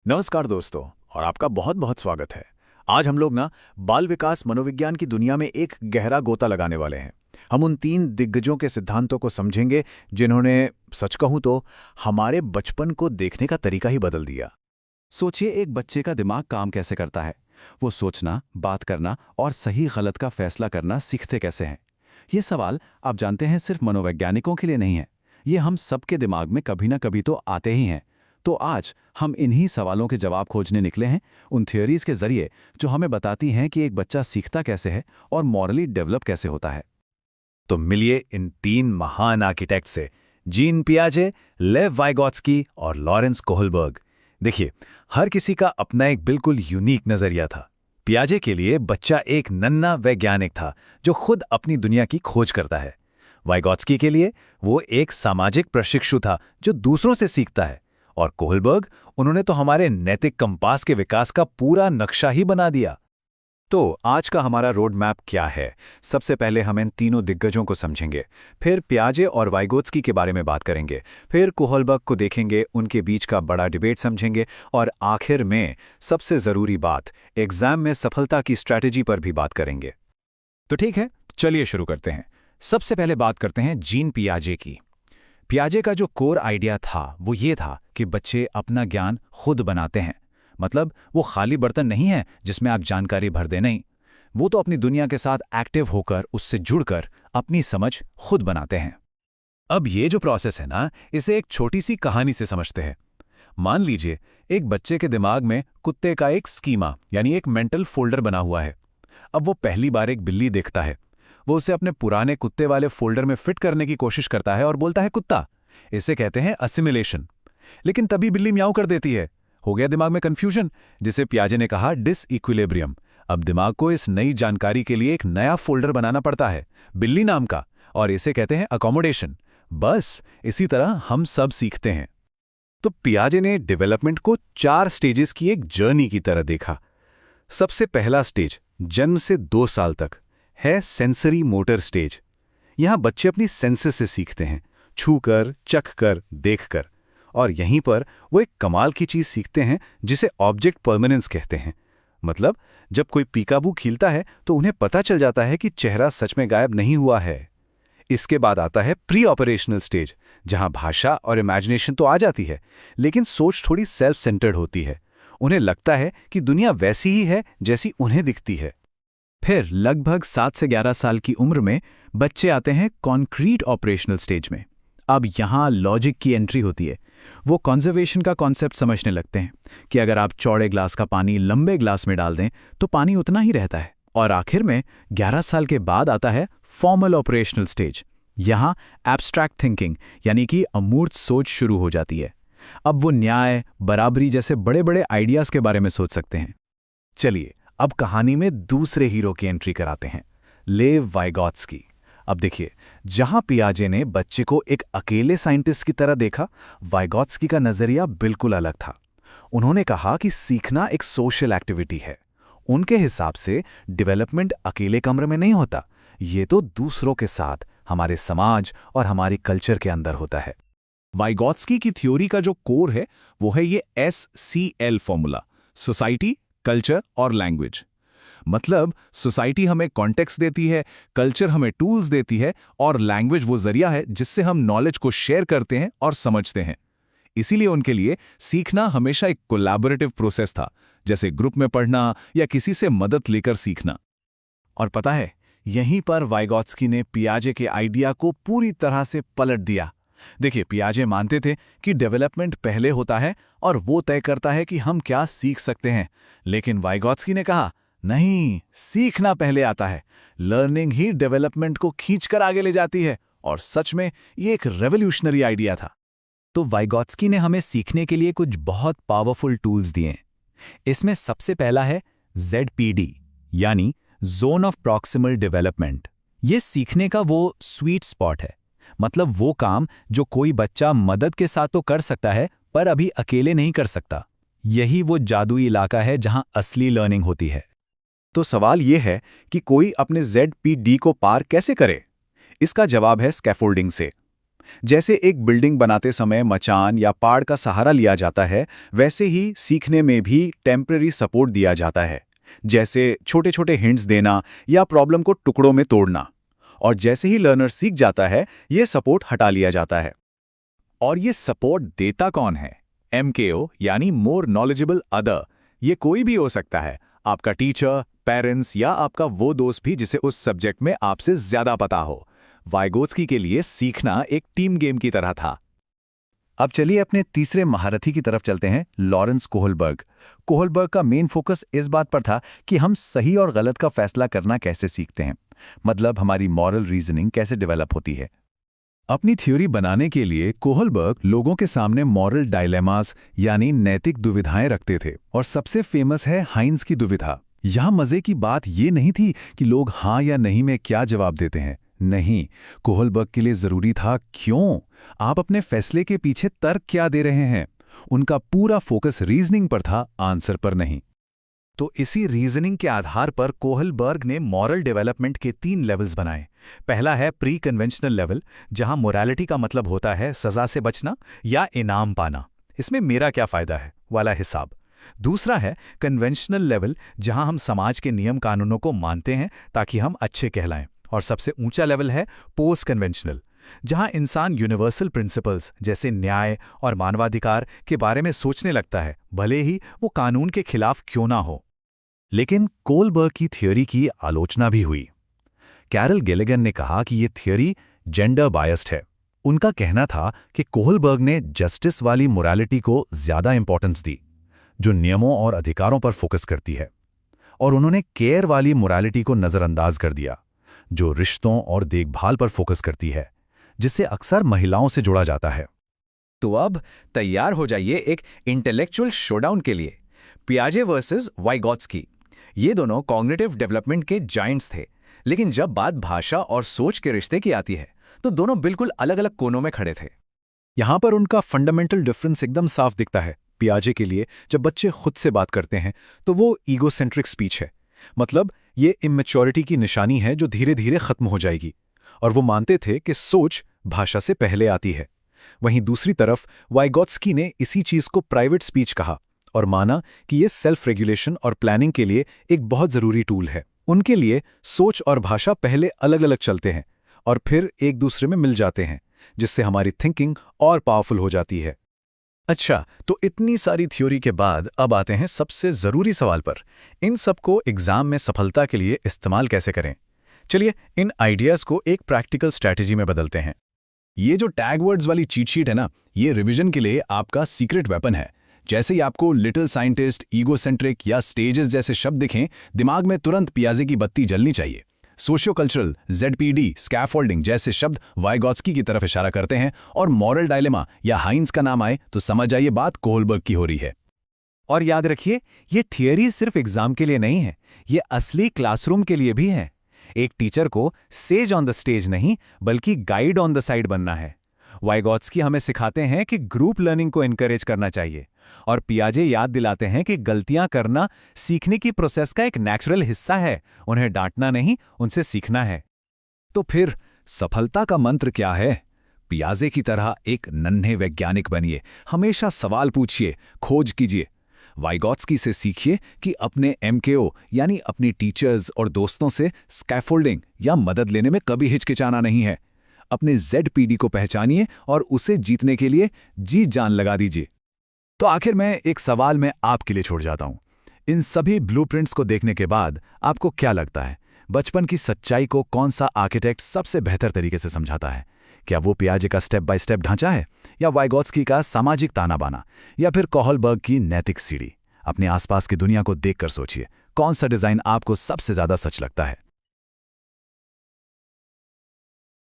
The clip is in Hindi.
नमस्कार दोस्तों। और आपका बहुत बहुत स्वागत है। आज हम लोग बाल विकास मनोविज्ञान की दुनिया में एक गहरा गोता लगाने वाले हैं। हम उन तीन दिग्गजों के सिद्धांतों को समझेंगे जिन्होंने, सच कहूं तो, हमारे बचपन को देखने का तरीका ही बदल दिया। सोचिए एक बच्चे का दिमाग काम कैसे करता है। वो सोचना, बात करना और सही गलत का फैसला करना सीखते कैसे हैं। ये सवाल आप जानते हैं सिर्फ मनोवैज्ञानिकों के लिए नहीं है। ये हम सबके दिमाग में कभी ना कभी तो आते ही हैं। तो आज हम इन्हीं सवालों के जवाब खोजने निकले हैं, उन थियोरीज के जरिए जो हमें बताती हैं कि एक बच्चा सीखता कैसे है और मॉरली डेवलप कैसे होता है। तो मिलिए इन तीन महान आर्किटेक्ट से, जीन पियाजे, लेव वाइगोत्स्की और लॉरेंस कोहलबर्ग। देखिए, हर किसी का अपना एक बिल्कुल यूनिक नजरिया था। पियाजे के लिए बच्चा एक नन्हा वैज्ञानिक था जो खुद अपनी दुनिया की खोज करता है। वाइगोत्स्की के लिए वो एक सामाजिक प्रशिक्षु था जो दूसरों से सीखता है। और कोहलबर्ग, उन्होंने तो हमारे नैतिक कंपास के विकास का पूरा नक्शा ही बना दिया। तो आज का हमारा रोड मैप क्या है? सबसे पहले हम इन तीनों दिग्गजों को समझेंगे, फिर पियाजे और वाइगोत्स्की के बारे में बात करेंगे, फिर कोहलबर्ग को देखेंगे, उनके बीच का बड़ा डिबेट समझेंगे, और आखिर में सबसे ज़रूरी बात, एग्जाम में सफलता की स्ट्रैटेजी पर भी बात करेंगे। तो ठीक है, चलिए शुरू करते हैं। सबसे पहले बात करते हैं जीन पियाजे की। पियाजे का जो कोर आइडिया था वो ये था कि बच्चे अपना ज्ञान खुद बनाते हैं। मतलब वो खाली बर्तन नहीं है जिसमें आप जानकारी भर दें, नहीं। वो तो अपनी दुनिया के साथ एक्टिव होकर, उससे जुड़कर अपनी समझ खुद बनाते हैं। अब ये जो प्रोसेस है इसे एक छोटी सी कहानी से समझते हैं। मान लीजिए एक बच्चे के दिमाग में कुत्ते का एक स्कीमा यानी एक मेंटल फोल्डर बना हुआ है। अब वो पहली बार एक बिल्ली देखता है। वो उसे अपने पुराने कुत्ते वाले फोल्डर में फिट करने की कोशिश करता है और बोलता है कुत्ता। इसे कहते हैं असिमिलेशन। लेकिन तभी बिल्ली म्याऊ कर देती है। हो गया दिमाग में कंफ्यूजन, जिसे पियाजे ने कहा डिसइक्विलिब्रियम। अब दिमाग को इस नई जानकारी के लिए एक नया फोल्डर बनाना पड़ता है, बिल्ली नाम का, और इसे कहते हैं अकोमोडेशन। बस इसी तरह हम सब सीखते हैं। तो पियाजे ने डेवलपमेंट को 4 स्टेजेस की एक जर्नी की तरह देखा। सबसे पहला स्टेज, जन्म से 2 साल तक, है सेंसरी मोटर स्टेज। यहां बच्चे अपनी सेंसेस से सीखते हैं, छूकर, चखकर, देखकर। और यहीं पर वो एक कमाल की चीज सीखते हैं जिसे ऑब्जेक्ट परमानेंस कहते हैं। मतलब जब कोई पीकाबू खीलता है तो उन्हें पता चल जाता है कि चेहरा सच में गायब नहीं हुआ है। इसके बाद आता है प्री ऑपरेशनल स्टेज, जहां भाषा और इमेजिनेशन तो आ जाती है, लेकिन सोच थोड़ी सेल्फ सेंटर्ड होती है। उन्हें लगता है कि दुनिया वैसी ही है जैसी उन्हें दिखती है। फिर लगभग 7 से 11 साल की उम्र में बच्चे आते हैं कॉन्क्रीट ऑपरेशनल स्टेज में। अब यहां लॉजिक की एंट्री होती है। वो कंजर्वेशन का कॉन्सेप्ट समझने लगते हैं कि अगर आप चौड़े ग्लास का पानी लंबे ग्लास में डाल दें तो पानी उतना ही रहता है। और आखिर में 11 साल के बाद आता है फॉर्मल ऑपरेशनल स्टेज। यहां एब्स्ट्रैक्ट थिंकिंग यानी कि अमूर्त सोच शुरू हो जाती है। अब वो न्याय, बराबरी जैसे बड़े बड़े आइडियाज के बारे में सोच सकते हैं। चलिए अब कहानी में दूसरे हीरो की एंट्री कराते हैं, लेव वाइगोत्स्की। अब देखिए, जहां पियाजे ने बच्चे को एक अकेले साइंटिस्ट की तरह देखा, वाइगोत्स्की का नजरिया बिल्कुल अलग था। उन्होंने कहा कि सीखना एक सोशल एक्टिविटी है। उनके हिसाब से डेवलपमेंट अकेले कमरे में नहीं होता, ये तो दूसरों के साथ, हमारे समाज और हमारी कल्चर के अंदर होता है। वाइगोत्स्की की थ्योरी का जो कोर है वो है ये SCL फॉर्मूला, सोसाइटी, कल्चर और लैंग्वेज। मतलब सोसाइटी हमें कॉन्टेक्स्ट देती है, कल्चर हमें टूल्स देती है, और लैंग्वेज वो जरिया है जिससे हम नॉलेज को शेयर करते हैं और समझते हैं। इसीलिए उनके लिए सीखना हमेशा एक कोलैबोरेटिव प्रोसेस था, जैसे ग्रुप में पढ़ना या किसी से मदद लेकर सीखना। और पता है, यहीं पर वाइगोत्स्की ने पियाजे के आइडिया को पूरी तरह से पलट दिया। देखिए, पियाजे मानते थे कि डेवलपमेंट पहले होता है और वो तय करता है कि हम क्या सीख सकते हैं। लेकिन वाइगोत्स्की ने कहा, नहीं, सीखना पहले आता है। लर्निंग ही डेवलपमेंट को खींचकर आगे ले जाती है। और सच में ये एक रेवोल्यूशनरी आइडिया था। तो वाइगोत्स्की ने हमें सीखने के लिए कुछ बहुत पावरफुल टूल्स दिए। इसमें सबसे पहला है ZPD यानी जोन ऑफ प्रॉक्सिमल डेवलपमेंट। ये सीखने का वो स्वीट स्पॉट है। मतलब वो काम जो कोई बच्चा मदद के साथ तो कर सकता है पर अभी अकेले नहीं कर सकता। यही वो जादुई इलाका है जहां असली लर्निंग होती है। तो सवाल ये है कि कोई अपने ZPD को पार कैसे करे? इसका जवाब है स्कैफोल्डिंग से। जैसे एक बिल्डिंग बनाते समय मचान या पाड़ का सहारा लिया जाता है, वैसे ही सीखने में भी टेम्पररी सपोर्ट दिया जाता है, जैसे छोटे छोटे हिंट्स देना या प्रॉब्लम को टुकड़ों में तोड़ना। और जैसे ही लर्नर सीख जाता है, ये सपोर्ट हटा लिया जाता है। और ये सपोर्ट देता कौन है? MKO यानी मोर नॉलेजेबल अदर। ये कोई भी हो सकता है, आपका टीचर, पेरेंट्स या आपका वो दोस्त भी जिसे उस सब्जेक्ट में आपसे ज्यादा पता हो। वाइगोत्स्की के लिए सीखना एक टीम गेम की तरह था। अब चलिए अपने तीसरे महारथी की तरफ चलते हैं, लॉरेंस कोहलबर्ग। कोहलबर्ग का मेन फोकस इस बात पर था कि हम सही और गलत का फैसला करना कैसे सीखते हैं, मतलब हमारी मॉरल रीजनिंग कैसे डेवलप होती है। अपनी थ्योरी बनाने के लिए कोहलबर्ग लोगों के सामने मॉरल डायलेमास यानी नैतिक दुविधाएं रखते थे, और सबसे फेमस है हाइंस की दुविधा। यहां मजे की बात ये नहीं थी कि लोग हाँ या नहीं में क्या जवाब देते हैं। नहीं, कोहलबर्ग के लिए जरूरी था क्यों, आप अपने फैसले के पीछे तर्क क्या दे रहे हैं। उनका पूरा फोकस रीजनिंग पर था, आंसर पर नहीं। तो इसी रीजनिंग के आधार पर कोहलबर्ग ने मॉरल डेवलपमेंट के 3 लेवल्स बनाए। पहला है प्री कन्वेंशनल लेवल, जहां मोरालिटी का मतलब होता है सजा से बचना या इनाम पाना, इसमें मेरा क्या फायदा है वाला हिसाब। दूसरा है कन्वेंशनल लेवल, जहां हम समाज के नियम कानूनों को मानते हैं ताकि हम अच्छे कहलाएं। और सबसे ऊंचा लेवल है पोस्ट कन्वेंशनल, जहां इंसान यूनिवर्सल प्रिंसिपल्स जैसे न्याय और मानवाधिकार के बारे में सोचने लगता है, भले ही वो कानून के खिलाफ क्यों ना हो। लेकिन कोहलबर्ग की थ्योरी की आलोचना भी हुई। कैरल गिलिगन ने कहा कि ये थ्योरी जेंडर बायस्ड है। उनका कहना था कि कोहलबर्ग ने जस्टिस वाली मोरालिटी को ज्यादा इंपॉर्टेंस दी, जो नियमों और अधिकारों पर फोकस करती है, और उन्होंने केयर वाली मोरालिटी को नजरअंदाज कर दिया, जो रिश्तों और देखभाल पर फोकस करती है, जिससे अक्सर महिलाओं से जुड़ा जाता है। तो अब तैयार हो जाइए एक इंटेलेक्चुअल शोडाउन के लिए, पियाजे वर्सेस वाइगोत्स्की। ये दोनों कॉग्निटिव डेवलपमेंट के जायंट्स थे, लेकिन जब बात भाषा और सोच के रिश्ते की आती है तो दोनों बिल्कुल अलग अलग कोनों में खड़े थे। यहां पर उनका फंडामेंटल डिफरेंस एकदम साफ दिखता है। पियाजे के लिए जब बच्चे खुद से बात करते हैं तो वो ईगोसेंट्रिक स्पीच है, मतलब ये इमेच्योरिटी की निशानी है जो धीरे धीरे खत्म हो जाएगी, और वो मानते थे कि सोच भाषा से पहले आती है। वहीं दूसरी तरफ वाइगोत्स्की ने इसी चीज को प्राइवेट स्पीच कहा और माना कि ये सेल्फ रेगुलेशन और प्लानिंग के लिए एक बहुत जरूरी टूल है। उनके लिए सोच और भाषा पहले अलग अलग चलते हैं और फिर एक दूसरे में मिल जाते हैं, जिससे हमारी थिंकिंग और पावरफुल हो जाती है। अच्छा, तो इतनी सारी थ्योरी के बाद अब आते हैं सबसे जरूरी सवाल पर, इन सबको एग्जाम में सफलता के लिए इस्तेमाल कैसे करें। चलिए इन आइडियाज को एक प्रैक्टिकल स्ट्रैटेजी में बदलते हैं। ये जो टैग वर्ड्स वाली चीट शीट है ना, ये रिवीजन के लिए आपका सीक्रेट वेपन है। जैसे ही आपको लिटिल साइंटिस्ट, ईगोसेंट्रिक या स्टेजेस जैसे शब्द दिखें, दिमाग में तुरंत पियाजे की बत्ती जलनी चाहिए। सोशियो कल्चरल, ZPD, स्कैफोल्डिंग जैसे शब्द वाइगोत्स्की की तरफ इशारा करते हैं, और मॉरल डायलेमा या हाइंस का नाम आए तो समझ जाइए बात कोहलबर्ग की हो रही है। और याद रखिए, ये थियरी सिर्फ एग्जाम के लिए नहीं है, ये असली क्लासरूम के लिए भी है। एक टीचर को सेज ऑन द स्टेज नहीं, बल्कि गाइड ऑन द साइड बनना है। वाइगोत्स्की हमें सिखाते हैं कि ग्रुप लर्निंग को एनकरेज करना चाहिए, और पियाजे याद दिलाते हैं कि गलतियां करना सीखने की प्रोसेस का एक नेचुरल हिस्सा है, उन्हें डांटना नहीं, उनसे सीखना है। तो फिर सफलता का मंत्र क्या है? पियाजे की तरह एक नन्हे वैज्ञानिक बनिए, हमेशा सवाल पूछिए, खोज कीजिए। वाइगोत्स्की से सीखिए कि अपने MKO यानी अपनी टीचर्स और दोस्तों से स्कैफोल्डिंग या मदद लेने में कभी हिचकिचाना नहीं है। अपने ZPD को पहचानिए और उसे जीतने के लिए जी जान लगा दीजिए। तो आखिर में एक सवाल मैं आपके लिए छोड़ जाता हूं। इन सभी ब्लूप्रिंट्स को देखने के बाद आपको क्या लगता है, बचपन की सच्चाई को कौन सा आर्किटेक्ट सबसे बेहतर तरीके से समझाता है? क्या वो पियाजे का स्टेप बाय स्टेप ढांचा है, या वाइगोत्स्की का सामाजिक ताना बाना, या फिर कोहलबर्ग की नैतिक सीढ़ी? अपने आसपास की दुनिया को देखकर सोचिए, कौन सा डिजाइन आपको सबसे ज्यादा सच लगता है।